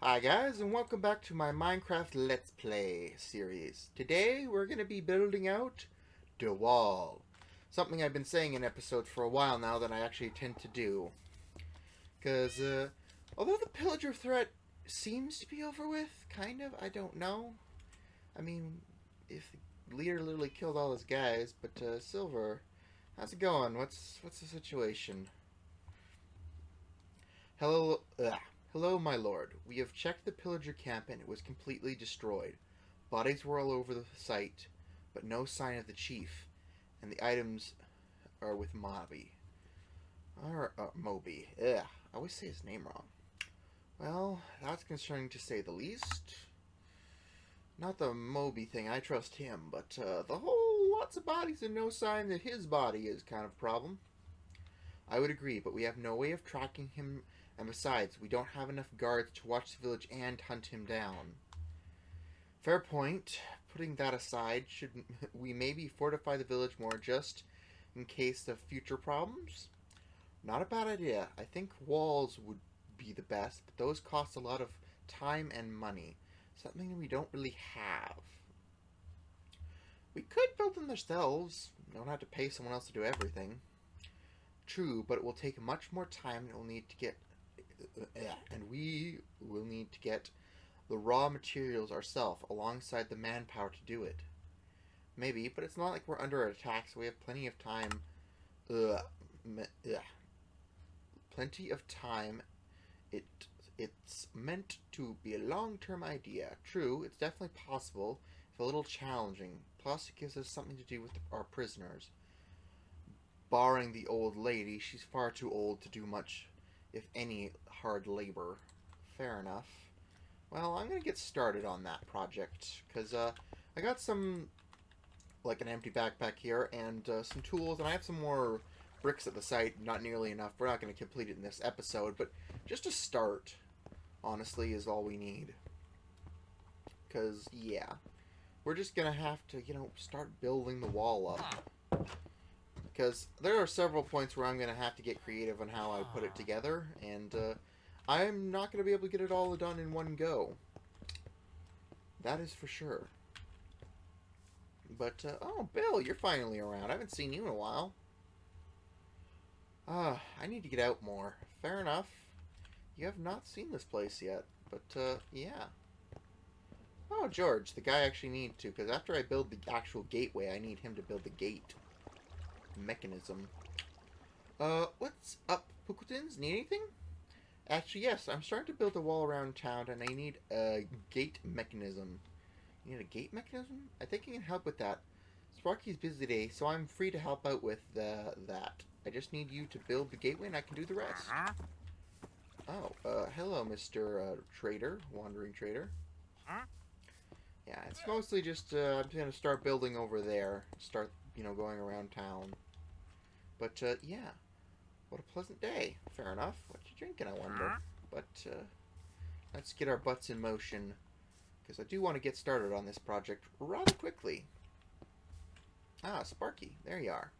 Hi guys, and welcome back to my Minecraft Let's Play series. Today we're going to be building out the wall. Something I've been saying in episodes for a while now that I actually tend to do. Because, although the pillager threat seems to be over with, kind of, I don't know. I mean, if the leader literally killed all his guys, but, Silver, how's it going? What's the situation? Hello, hello, my lord. We have checked the pillager camp and it was completely destroyed. Bodies were all over the site, but no sign of the chief, and the items are with Moby. Moby. Ugh, I always say his name wrong. Well, that's concerning to say the least. Not the Moby thing, I trust him, but the whole lots of bodies and no sign that his body is kind of a problem. I would agree, but we have no way of tracking him, and besides, we don't have enough guards to watch the village and hunt him down. Fair point. Putting that aside, should we maybe fortify the village more just in case of future problems? Not a bad idea. I think walls would be the best, but those cost a lot of time and money. Something we don't really have. We could build them ourselves. We don't have to pay someone else to do everything. True, but it will take much more time, and we will need to get the raw materials ourselves alongside the manpower to do it. Maybe, but it's not like we're under attack, so we have plenty of time. Plenty of time. It's meant to be a long-term idea. True, it's definitely possible, if a little challenging. Plus, it gives us something to do with our prisoners. Barring the old lady, she's far too old to do much, if any, hard labor. Fair enough. Well, I'm going to get started on that project, because I got some, like an empty backpack here, and some tools, and I have some more bricks at the site. Not nearly enough. We're not going to complete it in this episode, but just to start, honestly, is all we need. Because, yeah, we're just going to have to, start building the wall up. Because there are several points where I'm going to have to get creative on how I put it together, and I'm not going to be able to get it all done in one go. That is for sure. But, oh, Bill, you're finally around. I haven't seen you in a while. I need to get out more. Fair enough. You have not seen this place yet, but, yeah. Oh, George, the guy I actually need to, because after I build the actual gateway, I need him to build the gate mechanism. What's up, Pukutins? Need anything? Actually, yes, I'm starting to build a wall around town, and I need a gate mechanism. You need a gate mechanism? I think you can help with that. Sparky's busy today, so I'm free to help out with that. I just need you to build the gateway, and I can do the rest. Oh, hello, Mr. Trader, Wandering Trader. Yeah, it's mostly just, I'm going to start building over there. Start, going around town. But, yeah. What a pleasant day. Fair enough. What you drinking, I wonder? But, let's get our butts in motion. Because I do want to get started on this project rather quickly. Ah, Sparky. There you are.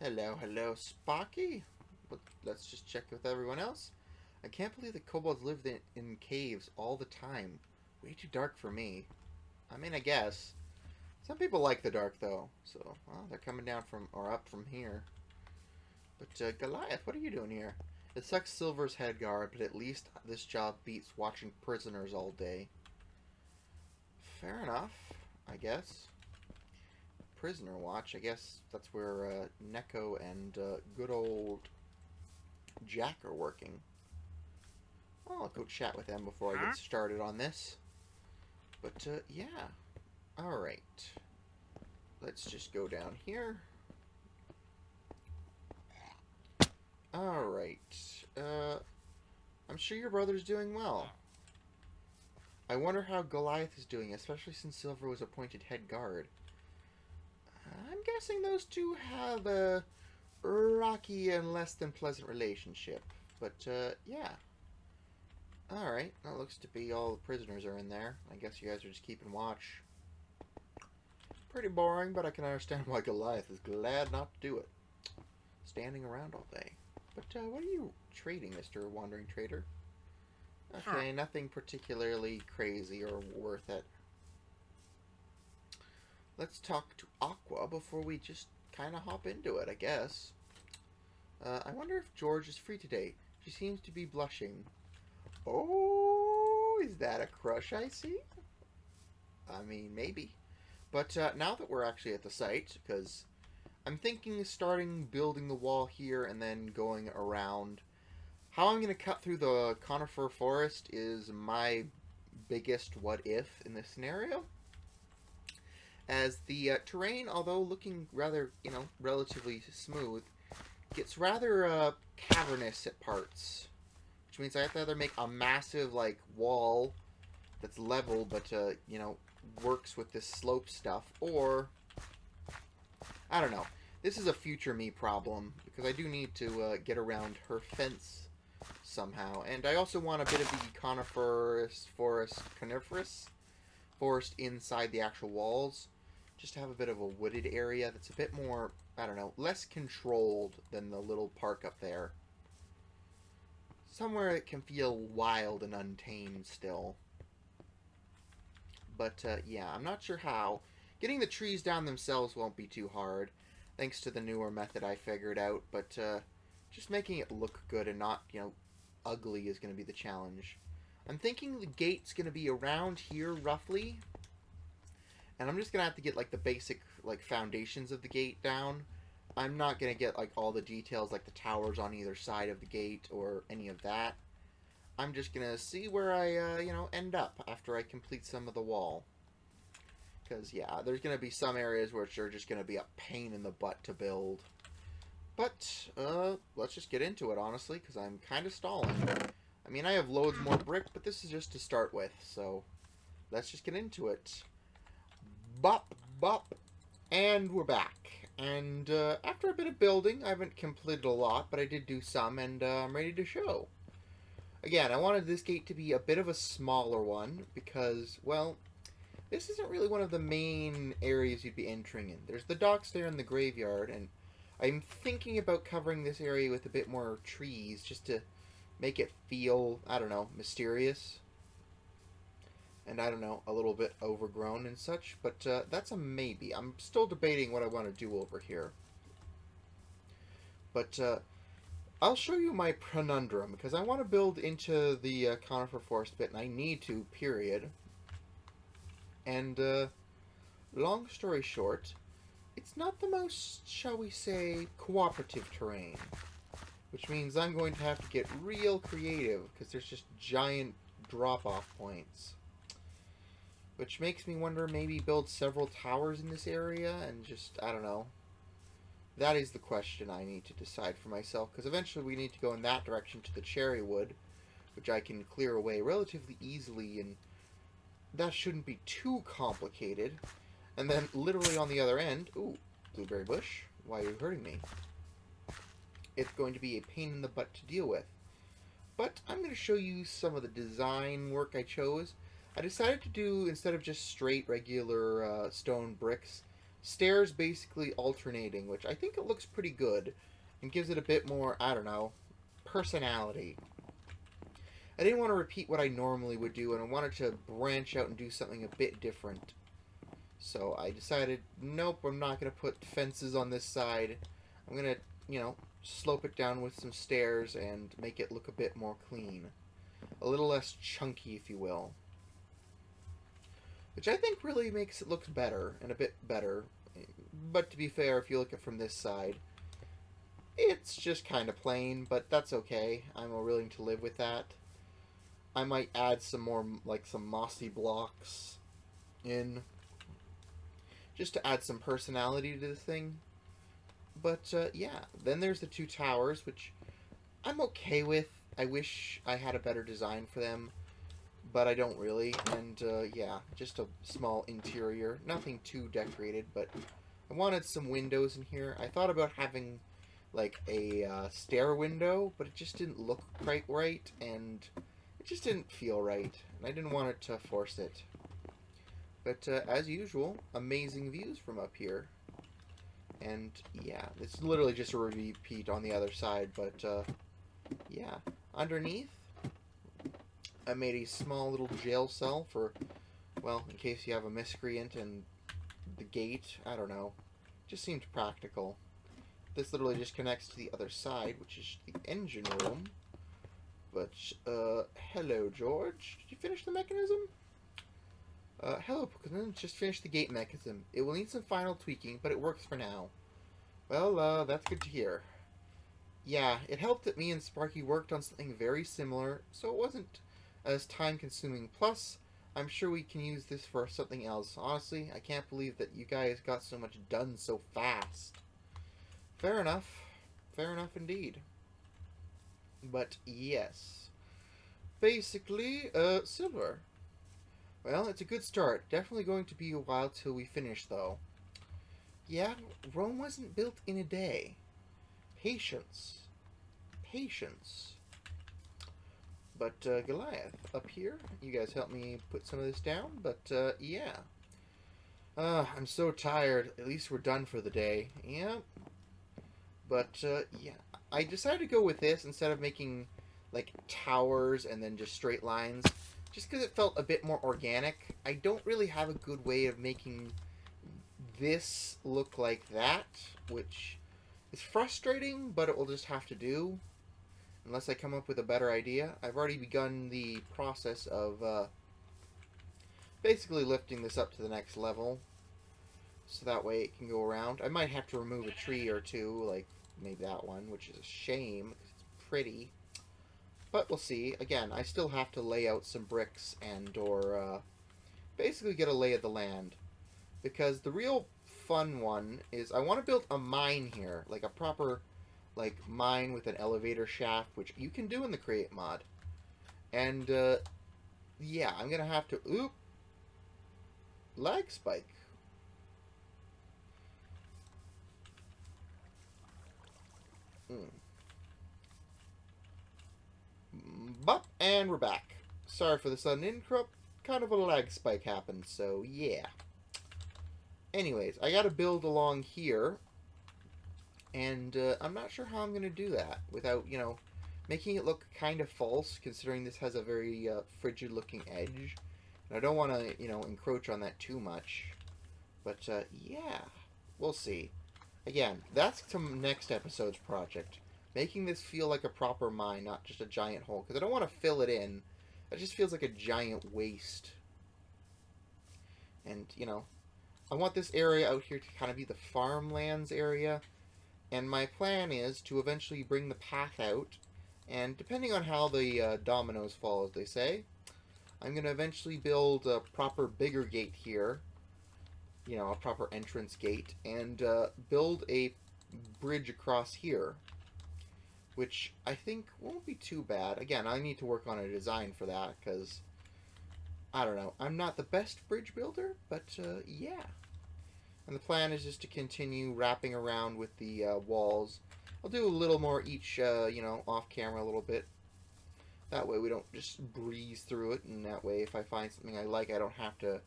Hello, Sparky. Let's just check with everyone else. I can't believe the kobolds live in caves all the time. Way too dark for me. I mean, I guess. Some people like the dark, though. So, well, they're coming down from, or up from here. But, Goliath, what are you doing here? It sucks Silver's head guard, but at least this job beats watching prisoners all day. Fair enough, I guess. Prisoner watch, I guess that's where, Neko and, good old Jack are working. Well, I'll go chat with them before I get started on this. But, yeah. Alright. Let's just go down here. Alright. I'm sure your brother's doing well. I wonder how Goliath is doing, especially since Silver was appointed head guard. I'm guessing those two have a rocky and less than pleasant relationship. But, yeah. Alright, that looks to be all the prisoners are in there. I guess you guys are just keeping watch. Pretty boring, but I can understand why Goliath is glad not to do it. Standing around all day. But, what are you trading, Mr. Wandering Trader? Okay, nothing particularly crazy or worth it. Let's talk to Aqua before we just kind of hop into it, I guess. I wonder if George is free today. She seems to be blushing. Oh, is that a crush I see? I mean, maybe. But now that we're actually at the site, because I'm thinking of starting building the wall here and then going around. How I'm going to cut through the conifer forest is my biggest what if in this scenario. As the terrain, although looking rather, relatively smooth, gets rather cavernous at parts. Which means I have to either make a massive, like, wall that's level but, works with this slope stuff, or I don't know. This is a future me problem, because I do need to get around her fence somehow. And I also want a bit of the coniferous forest inside the actual walls, just to have a bit of a wooded area that's a bit more, I don't know, less controlled than the little park up there. Somewhere it can feel wild and untamed still. But, yeah, I'm not sure how. Getting the trees down themselves won't be too hard, thanks to the newer method I figured out, but just making it look good and not, ugly is going to be the challenge. I'm thinking the gate's going to be around here, roughly, and I'm just going to have to get, like, the basic, like, foundations of the gate down. I'm not going to get, like, all the details, like the towers on either side of the gate or any of that. I'm just going to see where I, end up after I complete some of the wall. Because, yeah, there's going to be some areas which are just going to be a pain in the butt to build. But, let's just get into it, honestly, because I'm kind of stalling. I mean, I have loads more brick, but this is just to start with, so let's just get into it. Bop, bop, and we're back. And, after a bit of building, I haven't completed a lot, but I did do some, and I'm ready to show. Again, I wanted this gate to be a bit of a smaller one, because, well, this isn't really one of the main areas you'd be entering in. There's the docks there in the graveyard, and I'm thinking about covering this area with a bit more trees, just to make it feel, I don't know, mysterious. And I don't know, a little bit overgrown and such, but that's a maybe. I'm still debating what I want to do over here. But I'll show you my conundrum, because I want to build into the conifer forest bit, and I need to, period. And, long story short, it's not the most, shall we say, cooperative terrain. Which means I'm going to have to get real creative, because there's just giant drop-off points. Which makes me wonder, maybe build several towers in this area, and just, I don't know. That is the question I need to decide for myself, because eventually we need to go in that direction to the cherry wood, which I can clear away relatively easily, and that shouldn't be too complicated. And then, literally on the other end, ooh, blueberry bush, why are you hurting me? It's going to be a pain in the butt to deal with. But I'm going to show you some of the design work I chose. I decided to do, instead of just straight regular stone bricks, stairs basically alternating, which I think it looks pretty good and gives it a bit more, I don't know, personality. I didn't want to repeat what I normally would do, and I wanted to branch out and do something a bit different. So I decided, nope, I'm not going to put fences on this side. I'm going to, slope it down with some stairs and make it look a bit more clean. A little less chunky, if you will. Which I think really makes it look better, and a bit better. But to be fair, if you look at it from this side, it's just kind of plain, but that's okay. I'm willing to live with that. I might add some more, like, some mossy blocks in, just to add some personality to the thing. But, yeah. Then there's the two towers, which I'm okay with. I wish I had a better design for them, but I don't really. And, yeah, just a small interior. Nothing too decorated, but I wanted some windows in here. I thought about having, like, a stair window, but it just didn't look quite right, and it just didn't feel right, and I didn't want it to force it. But, as usual, amazing views from up here. And, yeah, it's literally just a repeat on the other side, but, yeah. Underneath, I made a small little jail cell for, well, in case you have a miscreant and the gate. I don't know. Just seemed practical. This literally just connects to the other side, which is the engine room. But, hello, George. Did you finish the mechanism? Hello, Pokemon. Just finished the gate mechanism. It will need some final tweaking, but it works for now. Well, that's good to hear. Yeah, it helped that me and Sparky worked on something very similar, so it wasn't as time-consuming. Plus, I'm sure we can use this for something else. Honestly, I can't believe that you guys got so much done so fast. Fair enough. Fair enough indeed. But, yes. Basically, silver. Well, it's a good start. Definitely going to be a while till we finish, though. Yeah, Rome wasn't built in a day. Patience. Patience. But, Goliath, up here, you guys help me put some of this down, but, yeah. I'm so tired. At least we're done for the day. Yeah. But, yeah. I decided to go with this instead of making, like, towers and then just straight lines. Just because it felt a bit more organic. I don't really have a good way of making this look like that, which is frustrating, but it will just have to do. Unless I come up with a better idea. I've already begun the process of basically lifting this up to the next level. So that way it can go around. I might have to remove a tree or two, like maybe that one, which is a shame, because it's pretty. But we'll see. Again, I still have to lay out some bricks and or basically get a lay of the land. Because the real fun one is I want to build a mine here, like a proper like mine with an elevator shaft, which you can do in the create mod. And yeah, I'm gonna have to lag spike. But and we're back. Sorry for the sudden interrupt. Kind of a lag spike happened, so yeah. Anyways, I gotta build along here. And I'm not sure how I'm going to do that without, you know, making it look kind of false, considering this has a very frigid-looking edge. And I don't want to, you know, encroach on that too much. But, yeah, we'll see. Again, that's some next episode's project. Making this feel like a proper mine, not just a giant hole. Because I don't want to fill it in. It just feels like a giant waste. And, you know, I want this area out here to kind of be the farmlands area. And my plan is to eventually bring the path out, and depending on how the dominoes fall, as they say, I'm going to eventually build a proper bigger gate here, you know, a proper entrance gate, and build a bridge across here, which I think won't be too bad. Again, I need to work on a design for that, because, I don't know, I'm not the best bridge builder, but yeah. And the plan is just to continue wrapping around with the walls. I'll do a little more each, you know, off camera a little bit. That way we don't just breeze through it, and that way if I find something I like, I don't have to,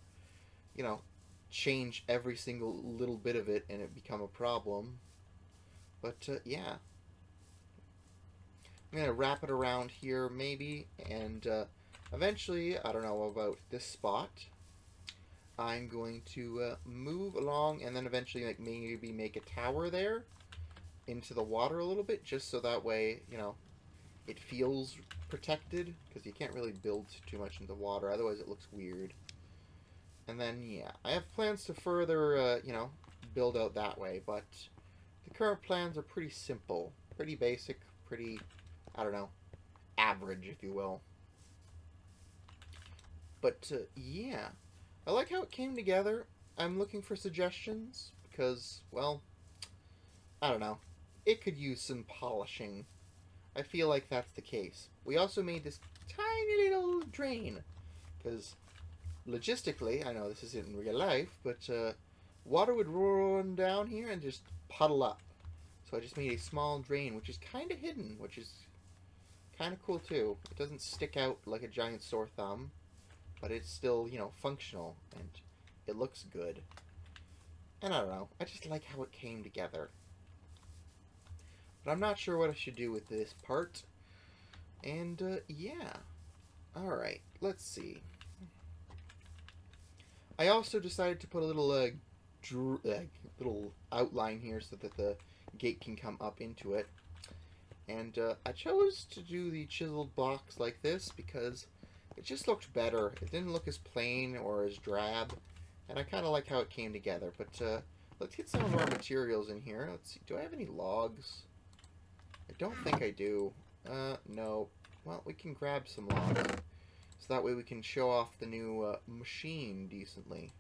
you know, change every single little bit of it and it become a problem. But, yeah. I'm going to wrap it around here, maybe, and eventually, I don't know about this spot, I'm going to move along and then eventually like maybe make a tower there into the water a little bit, just so that way, you know, it feels protected, because you can't really build too much into water, otherwise it looks weird. And then, yeah, I have plans to further, you know, build out that way, but the current plans are pretty simple, pretty basic, pretty, I don't know, average, if you will. But, yeah. I like how it came together. I'm looking for suggestions because, well, I don't know. It could use some polishing. I feel like that's the case. We also made this tiny little drain because, logistically, I know this isn't in real life, but water would run down here and just puddle up. So I just made a small drain, which is kind of hidden, which is kind of cool too. It doesn't stick out like a giant sore thumb. But it's still, you know, functional, and it looks good. And I don't know, I just like how it came together. But I'm not sure what I should do with this part. And, yeah. Alright, let's see. I also decided to put a little little outline here so that the gate can come up into it. And I chose to do the chiseled blocks like this because it just looked better. It didn't look as plain or as drab. And I kind of like how it came together. But let's get some of our materials in here. Let's see. Do I have any logs? I don't think I do. No. Well, we can grab some logs. So that way we can show off the new machine decently.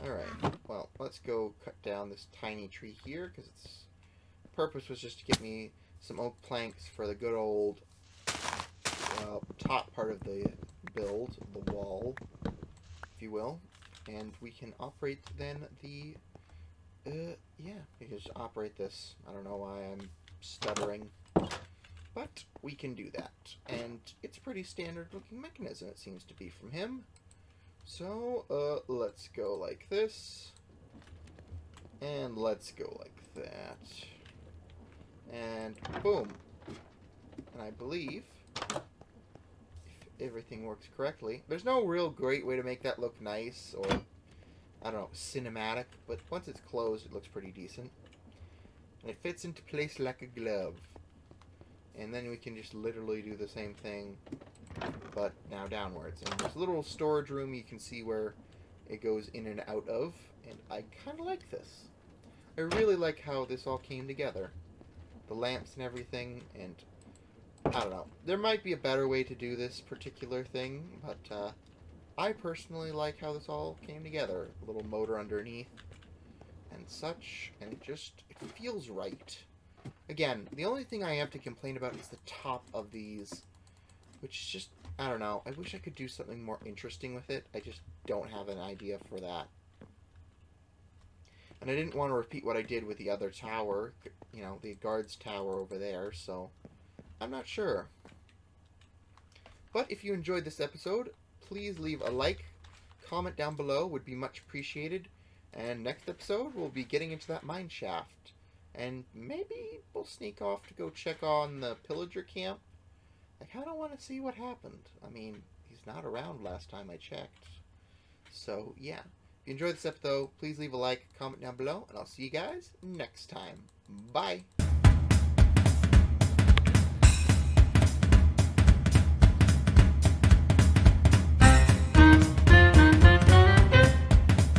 Alright. Well, let's go cut down this tiny tree here because its purpose was just to get me some oak planks for the good old top part of the build, the wall, if you will. And we can operate then the, yeah, we can just operate this. I don't know why I'm stuttering, but we can do that. And it's a pretty standard looking mechanism, it seems to be from him. So, let's go like this. And let's go like that. And boom. And I believe, if everything works correctly, there's no real great way to make that look nice or, I don't know, cinematic, but once it's closed, it looks pretty decent. And it fits into place like a glove. And then we can just literally do the same thing, but now downwards. And there's a little storage room you can see where it goes in and out of, and I kind of like this. I really like how this all came together. The lamps and everything, and I don't know. There might be a better way to do this particular thing, but I personally like how this all came together. A little motor underneath and such, and it feels right. Again, the only thing I have to complain about is the top of these, which is just, I don't know. I wish I could do something more interesting with it. I just don't have an idea for that. And I didn't want to repeat what I did with the other tower, you know, the guard's tower over there, so I'm not sure. But if you enjoyed this episode, please leave a like, comment down below would be much appreciated, and next episode we'll be getting into that mine shaft. And maybe we'll sneak off to go check on the pillager camp. I kind of want to see what happened. I mean, he's not around last time I checked. So, yeah. If you enjoyed this episode, please leave a like, comment down below, and I'll see you guys next time. Bye!